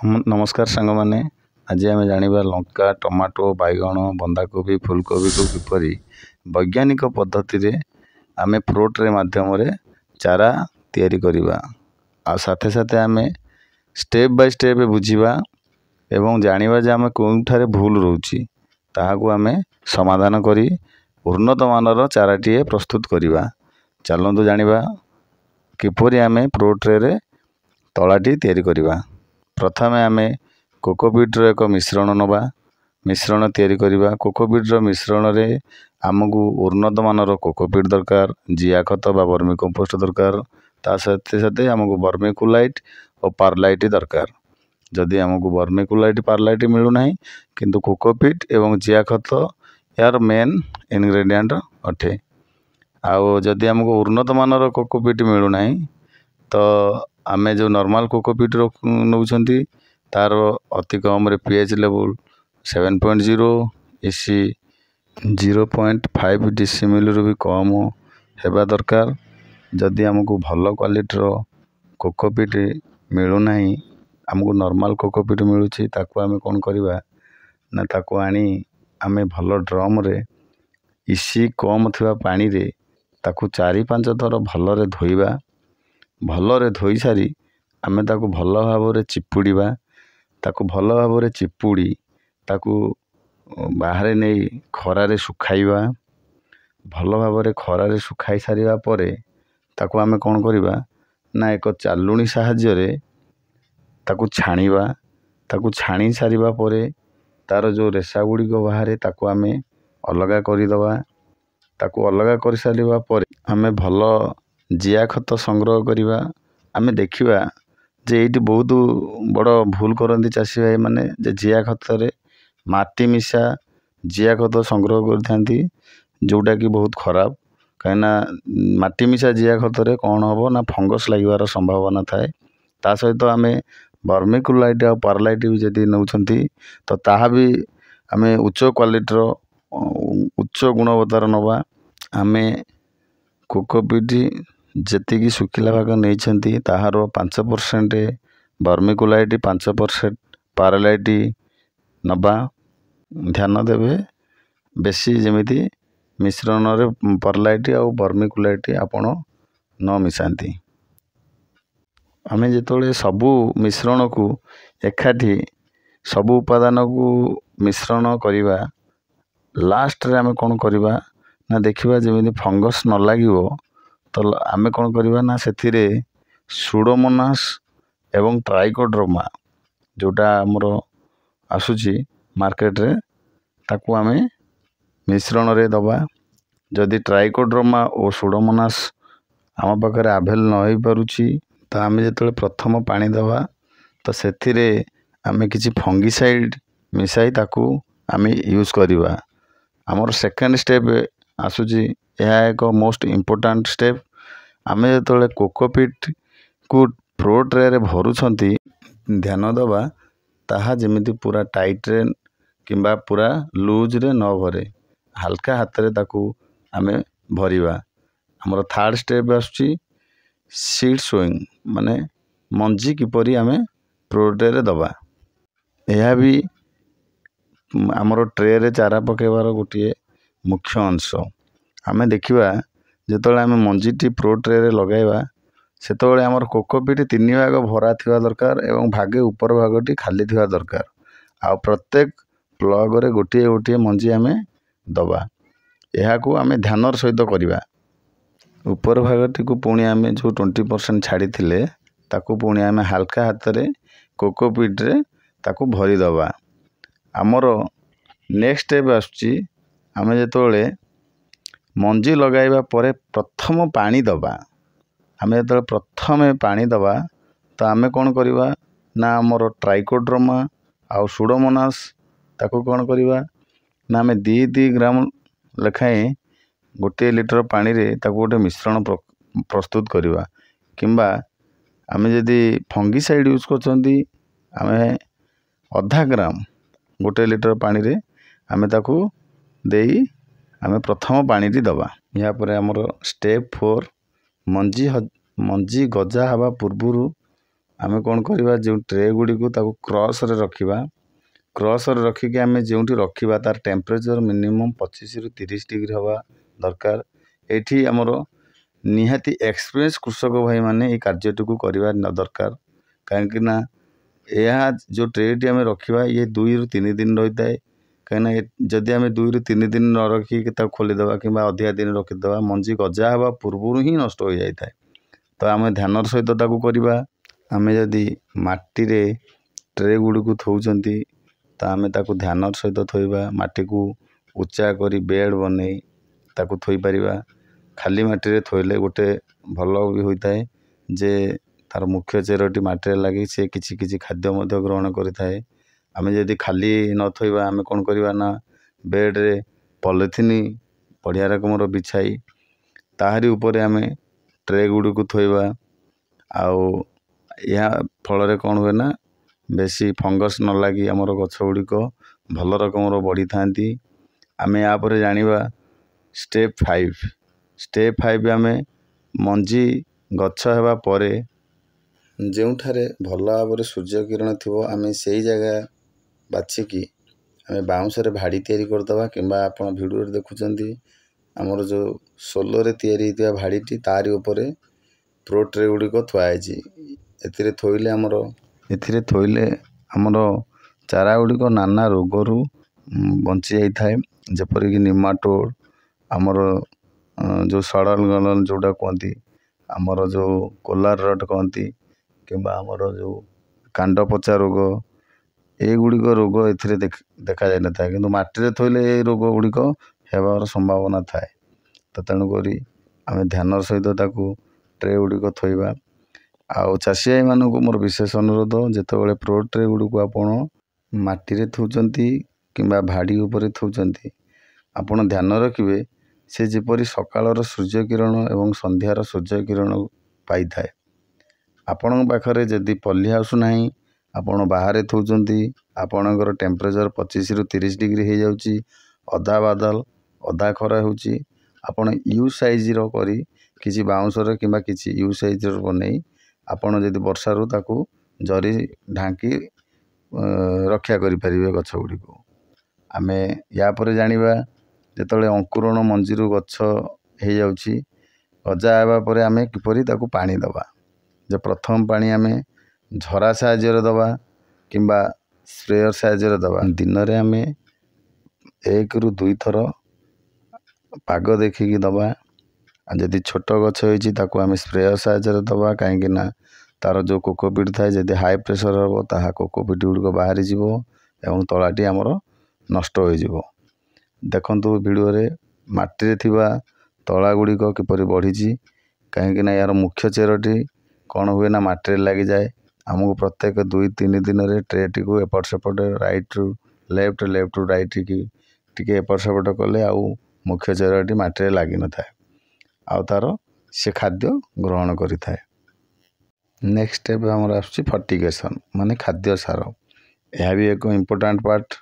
नमस्कार सांग माने आज आम जाना लंका टमाटो बैगण बंधाकोबी फुलकोबी को किपरि वैज्ञानिक पद्धति रे आमे प्रोट्रे माध्यम रे चारा तैयारी करिबा आ साथे साथे आमे स्टेप बाय स्टेप बुझिबा एवं जानिबा जे आमे कोउठारे भूल रहउची ताहाकू आमे समाधान करी उन्नत मानर चाराटीए प्रस्तुत करिबा। चलंतु जानिबा किपरि आमे प्रोट्रे रे तलाटी तैयारी करिबा। प्रथमे आमे कोकोपीट एक मिश्रण नवा मिश्रण तैयारी करिबा। कोकोपीट मिश्रण रे आमको उन्नत मानर कोकोपीट दरकार, जिया खत बा वर्मी कंपोस्ट दरकार, ता साथे साथे आमको वर्मिकुलाइट और पारलाइट दरकार। जदि आमको वर्मिकुलाइट पारलाइट मिलू नाही किंतु कोकोपीट एवं जिया खत यार मेन इनग्रेडिएंट अठे। आउ जदि आमको उन्नत मानर कोकोपीट मिलू नाही तो आमे जो नॉर्मल कोकोपीट नौछंती तार अति कम रे पीएच लेवल 7.0 इसी 0.5 डिसिमिल भी कम हेबा दरकार। जदि आमको भल क्वालिटी रो कोकोपीट मिलू नाही आमको नॉर्मल कोकोपीट मिलुची ताको आमे कोन करबा ना ताको आनी आमे भल ड्रम रे इसी कम थिबा पानी रे ताको 4-5 थर भल रे धोइबा। भल रे धोई सारी आमे ताको भल भाव रे चिपुड़ीबा। ताको भल भाव रे चिपुड़ी ताको बाहर नहीं खरा रे सुखाइबा। भल भाव रे खरा रे सुखाई सारिबा परे ताको आमे कोन करबा ना एक चालुणी साहाय्य रे ताको छाणीबा। ताको छाणी सारिबा परे तार जो रेसा गुडी को बाहर ताको आमे अलगा करि दबा। ताको अलगा कर सारिबा परे आमे भल जिया खत संग्रह करिबा। आमे देखिबा जे एटी बहुत बड़ भूल करंती चासी भाई माने जे जिया खत रे माटी मिसा जिया खत संग्रह करथांती जोटा कि बहुत खराब। कहिना माटी मिसा जिया खत रे कोन हबो ना फंगस लागिवार संभावना थाए। ता सहित आमे वर्मिकुलाइट और पारलाइट भी जदि नौछंती तो ताहा भी आमे उच्च क्वालिटी रो उच्च गुणवत्तार नवा। आमे कोकोपीट जेतिकी सुखिला भाग नहीं ताहार 5% वर्मिकुलाइट 5% पारलाइट नबा। ध्यान देवे बेसी जमिति मिश्रण रे पारलाइट और वर्मिकुलाइट आपण न मिसांती। आमे जेतोले सबु मिश्रण को एकाठी सबु उपादान को मिश्रण करिबा लास्ट रे आमे कोन करिबा ना देखिबा जमिति फंगस न लागिवो तो आमे कोन करिबा ना सेथिरे सुडोमोनास एवं ट्राइकोड्रोमा जोटा हमरो आसुची मार्केट रे ताकू आमे मिश्रण रे दबा। जदि ट्राइकोड्रोमा और सुडोमोनास आम पाखरे आभेल न होई पारुची तो आमे जेतले प्रथम पानी दबा तो सेथिरे आमे किछि फंगिसाइड मिसाई ताकू आमे यूज करिबा। हमर सेकंड स्टेप आसुची यह एक मोस्ट इम्पोर्टेंट स्टेप। आमे जेतले कोकोपीट को प्रोट्रे रे भरुछंती ध्यान दबा ताहा जेमिति पूरा टाइट रे किंबा पूरा लूज रे न भरे हल्का हाथ रे ताकू आमे भरिबा। हमर थर्ड स्टेप आसुची सीड सोइंग माने मंजी किपरि आमे प्रोट्रे रे दबा। यह भी हमर ट्रे रे चारा पकेबार गोटे मुख्य अंश। आमे देखिबा जेतले आमे मंजीटी प्रोट्रे रे लगाइबा सेतबेले हमर कोकोपीट 3 भाग भरा थिबा दरकार एवं भागे ऊपर भागटी खाली थिबा दरकार। आ प्रत्येक प्लग रे गोटे गोटे मंजी आमे दबा। एहाकू आमे ध्यानर सहित करिबा। ऊपर भागटी को पुणी आमे जो 20% छाड़ी थिले ताकू पुणी आमे हल्का हाथ रे कोकोपीट रे ताकू भरी दबा। हमरो नेक्स्ट स्टेप आसुची आमे जेतोले मंजी लगाइबा परे प्रथम पानी दबा। आमे जेतोले प्रथम पानी दबा तो आमे कोन करिबा ना हमरो ट्राइकोड्रोमा आ सुडोमोनास ताकू कोन करिबा ना आमे 2 ग्राम लेखाए गोटे लीटर पानी रे ताकू गोटे मिश्रण प्रस्तुत करिबा। किंबा आमे जदि फंगिसाइड यूज करछंती आमे आधा ग्राम गोटे लीटर पानी रे आमे ताकू देई आमे प्रथम पानी टी दबा। या परे हमरो स्टेप 4 मंजी गजा हवा पूर्वरु आमे कौन करवा जो ट्रे गुड़ी को ताको क्रॉस रे रखिबा क्रॉस रे रखिके आमे जोंठी रखिबा तार टेम्परेचर मिनिमम 25 रु 30 डिग्री हवा दरकार। एठी हमरो निहाती एक्सपीरियंस कृषक भाई माने ए कार्यटी को करवा न दरकार काहेकि ना यह जो ट्रेटी आम रखा ये 2 रु 3 दिन रही है कहीं जदि आम 2 रु 3 दिन न रखिक खोलीदे कि अधिका दिन रखीदे मंजी गजा हवा पूर्व ही नष्ट हो जाए तो आम ध्यान सहित करवा। आम जदि माटी रे ट्रे गुड़ी को थौचंती तो आम ताकू ध्यान सहित थोइबा माटी को उच्चा करी बेड बने ताकू थोई परिबा। खाली माटी रे थोइले गोटे भल भी होता है जे तार मुख्य चेरटी माटी लगी से किछि किछि खाद्य मध्य ग्रहण करिथाए। आमे जदि खाली न थोइबा आमे कोन करबा ना बेड रे पॉलिथिन बढ़िया रकमर बिछाई ताहारी ऊपर आमे ट्रे गुड़ी को थोइबा आउ या फल रे कोन हुए ना बेसी फंगस न लगी आमर गछ गुड़ी को भल रकमर बढ़ी थांती। आमे या पर जानिबा स्टेप 5 आमे मंजी गछ हेबा परे जोठारे भल भाव सूर्य किरण थी आम से जगह बाछिकी आम बाउंस भाड़ी तैयारी करदे कि आप भिडियो देखुं आमर जो सोलर या भाड़ीटी तारी उपरे प्रो ट्रे गुड़िक थुआई ए थोइले आमर ए थोइले आमर चारा गुड़िक नाना रोगरू बंची जाए जेपरिक निमाटोड आमर जो सड़ल गलन जोटा कहती आमर जो कोलार रट कहती कि आमर जो कांड पचा रोग ये गुड़िक रोग ए देखा जाए न था कि माटी थोइले ये रोग गुड़िक हेबार संभावना थाए। तो तेणुक आम ध्यान सहित ताकू ट्रे गुड़िक थोइबा। आउ चाषी भाई मानक मोर विशेष अनुरोध जितेबाला प्रो ट्रे गुड़िक आपण माटी थौचंती किंबा भाड़ी उपरे थौचंती आपण ध्यान रखिए से जेपरी सकाळर सूर्य किरण एवं संध्यार सूर्य किरण पाई थाए। आपण पाखरे जदि पल्ली हाउस नाही आपण बाहर थौचंती आपणकर टेम्परेचर 25 रु 30 डिग्री हो जाउची अधा बादल अधा खरा होउची आपण यू साइज रो करी किछि बाउंसर किंबा किछि यू साइज रो बनै आपण जदि वर्षा रु ताकू जरी ढांकी रक्षा करि परिबे गछ गुडी को। आमे या पर जानिबा जेतले अंकुरण मंजीरु गछ हो जाउची गजा हेबा परे आमे किपरि ताकू पानी दबा जे प्रथम पानी आमे झरा साहाय्य दबा किंबा स्प्रेयर साहाय्य दबा दिन रे आमे 1 रु 2 थर पाग देखिकी दबा। जदि छोट गछ होइची ताकू आमे स्प्रेयर साहाय्य दबा कहीं ना तार जो कोकोपीट थाए जदि हाई प्रेशर हम ताहा कोकोपीट गुड़िक बाहरी जीवो एवं तलाटी आमर नष्ट हो जीवो। देखंतु वीडियो रे माटी रे थिबा तला गुड़िक किपरि बढ़ी कहीं ना यार मुख्य चेरटी कौन हुए ना माटी रे लगी जाए आमको प्रत्येक 2-3 दिन रे ट्रेटी को एपट सेपट राइट रु लेफ्ट लेफ्ट रु राइट की टिके एपट सेपट कले आउ मुख्य चेरटी माटी रे लगी न थाए आउ तार से खाद्य ग्रहण करि थाए। नेक्स्ट स्टेप हमर आछि फर्टिगेशन माने खाद्य सार यह भी एक इम्पोर्टेंट पार्ट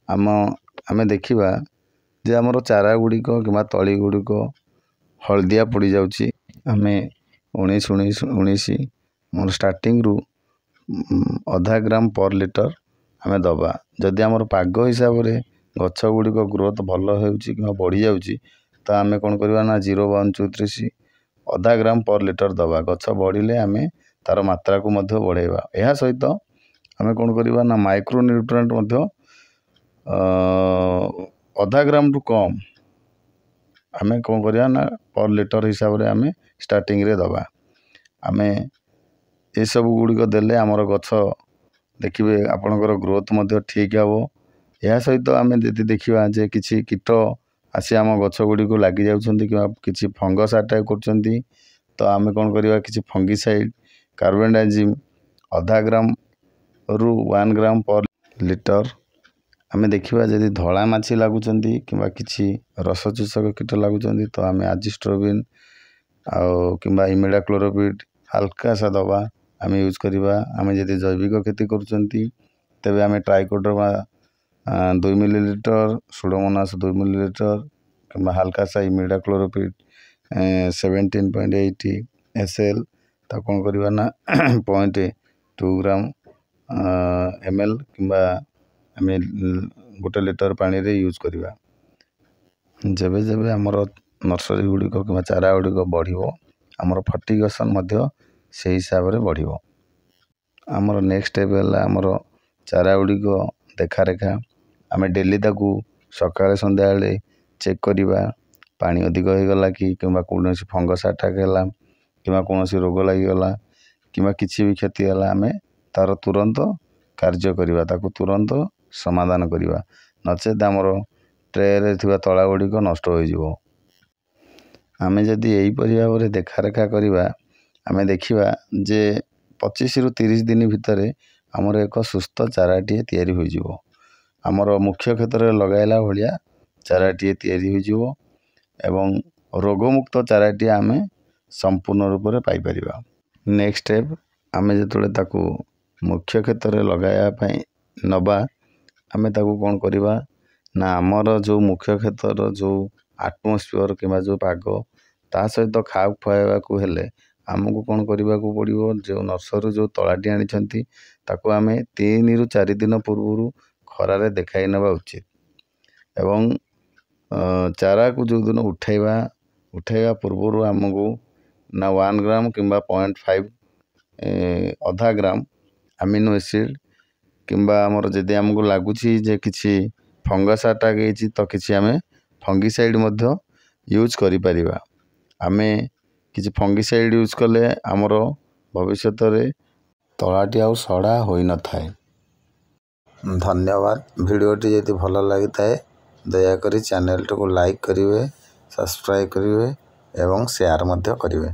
आम देखिबा जे हमर चारा गुड़िक कि तली गुड़िक हलदिया पड़ी जाउची आमे 19 मोर स्टार्टिंग रु आधा ग्राम पर लिटर आमे दबा जदि हमर पाग हिसाब रे गछ गुड़िक ग्रोथ भल होउची कि बढ़ी जाउची तो आमे कोन करबा ना 0.123 आधा ग्राम पर लिटर दबा गछ बढ़िले आमे तार मात्रा को मध्य बढ़ेबा। यह सहित आमे कोन करबा ना माइक्रो न्यूट्रिएंट मध्य आधा ग्राम टू कम आमे कोन करबा ना पर लिटर हिसाब रे आमे स्टार्टिंग रे दबा। आमे ए सब गुड़िक देले आमर गछ देखिबे आपणकर ग्रोथ मध्य ठीक हबो। यह सहित आमे यदि देखिबा जे किछि कीट आसी आम गछ गुड़िक लगी जाउछंती कि किछि फंगस अटैक करछंती तो आमे कोन करबा किछि फंगिसाइड कार्बेंडाजिम आधा ग्राम रु 1 ग्राम पर लिटर आमे देखिबा जदि धला माछी लागुचंती किंबा किछि रस चूसक कीट लागुचंती तो आमे आजिस्ट्रोबिन आउ किंबा इमिडाक्लोरोपिड हल्का सा दबा आमे यूज करिबा। आमे जदि जैविक खेती करछंती तबे आमे ट्राइकोडर्मा 2 मिलीलीटर सुडोमोनास 2 मिलीलीटर किंबा हल्का सा इमिडाक्लोरोपिड 17.80 SL ता कौन करबा ना 2 ଗ୍ରାମ ml କିମ୍ବା ଆମେ 1 ଲିଟର ପାଣିରେ ୟୁଜ୍ କରିବା। ଯେବେ ଯେବେ ଆମର ନର୍ସରୀ ଗୁଡ଼ିକ କିମ୍ବା ଚାରା ଗୁଡ଼ିକ ବଢ଼ିବ ଆମର ଫର୍ଟିଗେସନ୍ ମଧ୍ୟ ସେହି ହିସାବରେ ବଢ଼ିବ। ଆମର ନେକ୍ସଟ ଷ୍ଟେପ୍ ହେଲା ଆମର ଚାରା ଗୁଡ଼ିକ ଦେଖାରେଖା। ଆମେ ଡେଲି ତାକୁ ସକାଳେ ସନ୍ଧ୍ୟାବେଳେ ଚେକ୍ କରିବା, ପାଣି ଅଧିକ ହୋଇଗଲା କି କିମ୍ବା କୌଣସି ଫଙ୍ଗସ୍ ଆଟାକ୍ ହେଲା କିମ୍ବା କୌଣସି ରୋଗ ଲାଗିଗଲା କିମ୍ବା କିଛି ବି କ୍ଷତି ହେଲା ଆମେ ତା'ର ତୁରନ୍ତ କାର୍ଯ୍ୟ କରିବା, ତାକୁ ତୁରନ୍ତ ସମାଧାନ କରିବା, ନଚେତ୍ ଆମର ଟ୍ରେରେ ଥିବା ତଳା ଗୁଡ଼ିକ ନଷ୍ଟ ହୋଇଯିବ। ଆମେ ଯଦି ଏହିପରି ଭାବରେ ଦେଖାରେଖା କରିବା ଆମେ ଦେଖିବା ଯେ 25ରୁ 30 ଦିନ ଭିତରେ ଆମର ଏକ ସୁସ୍ଥ ଚାରାଟିଏ ତିଆରି ହୋଇଯିବ। ଆମର ମୁଖ୍ୟ କ୍ଷେତ୍ରରେ ଲଗାଇଲା ଭଳିଆ ଚାରାଟିଏ ତିଆରି ହୋଇଯିବ ଏବଂ ରୋଗମୁକ୍ତ ଚାରାଟିଏ ଆମେ ସମ୍ପୂର୍ଣ୍ଣ ରୂପରେ ପାଇପାରିବା। ନେକ୍ସଟ ଷ୍ଟେପ୍ ଆମେ ଯେତେବେଳେ ତାକୁ ମୁଖ୍ୟ କ୍ଷେତ୍ରରେ ଲଗାଇବା ପାଇଁ ନେବା ଆମେ ତାକୁ କ'ଣ କରିବା ନା ଆମର ଯେଉଁ ମୁଖ୍ୟ କ୍ଷେତ୍ରର ଯେଉଁ ଆଟମସ୍ଫିୟର କିମ୍ବା ଯେଉଁ ପାଗ ତା ସହିତ ଖାପ ଖୁଆଇବାକୁ ହେଲେ ଆମକୁ କ'ଣ କରିବାକୁ ପଡ଼ିବ, ଯେଉଁ ନର୍ସରୀରୁ ଯେଉଁ ତଳାଟି ଆଣିଛନ୍ତି ତାକୁ ଆମେ 3ରୁ 4 ଦିନ ପୂର୍ବରୁ ଖରାରେ ଦେଖାଇ ନେବା ଉଚିତ ଏବଂ ଚାରାକୁ ଯେଉଁଦିନ ଉଠାଇବା ପୂର୍ବରୁ ଆମକୁ ନା 1 ଗ୍ରାମ କିମ୍ବା 0.5 ଅଧା ଗ୍ରାମ ଆମିନୋ ଏସିଡ଼ କିମ୍ବା ଆମର ଯଦି ଆମକୁ ଲାଗୁଛି ଯେ କିଛି ଫଙ୍ଗସ୍ ଆଟାକ୍ ହେଇଛି ତ କିଛି ଆମେ ଫଙ୍ଗିସାଇଡ଼ ମଧ୍ୟ ୟୁଜ୍ କରିପାରିବା। ଆମେ କିଛି ଫଙ୍ଗିସାଇଡ଼ ୟୁଜ୍ କଲେ ଆମର ଭବିଷ୍ୟତରେ ତଳାଟି ଆଉ ସଢ଼ା ହୋଇନଥାଏ। ଧନ୍ୟବାଦ। ଭିଡ଼ିଓଟି ଯଦି ଭଲ ଲାଗିଥାଏ ଦୟାକରି ଚ୍ୟାନେଲଟିକୁ ଲାଇକ୍ କରିବେ, ସବସ୍କ୍ରାଇବ୍ କରିବେ ଏବଂ ସେୟାର ମଧ୍ୟ କରିବେ।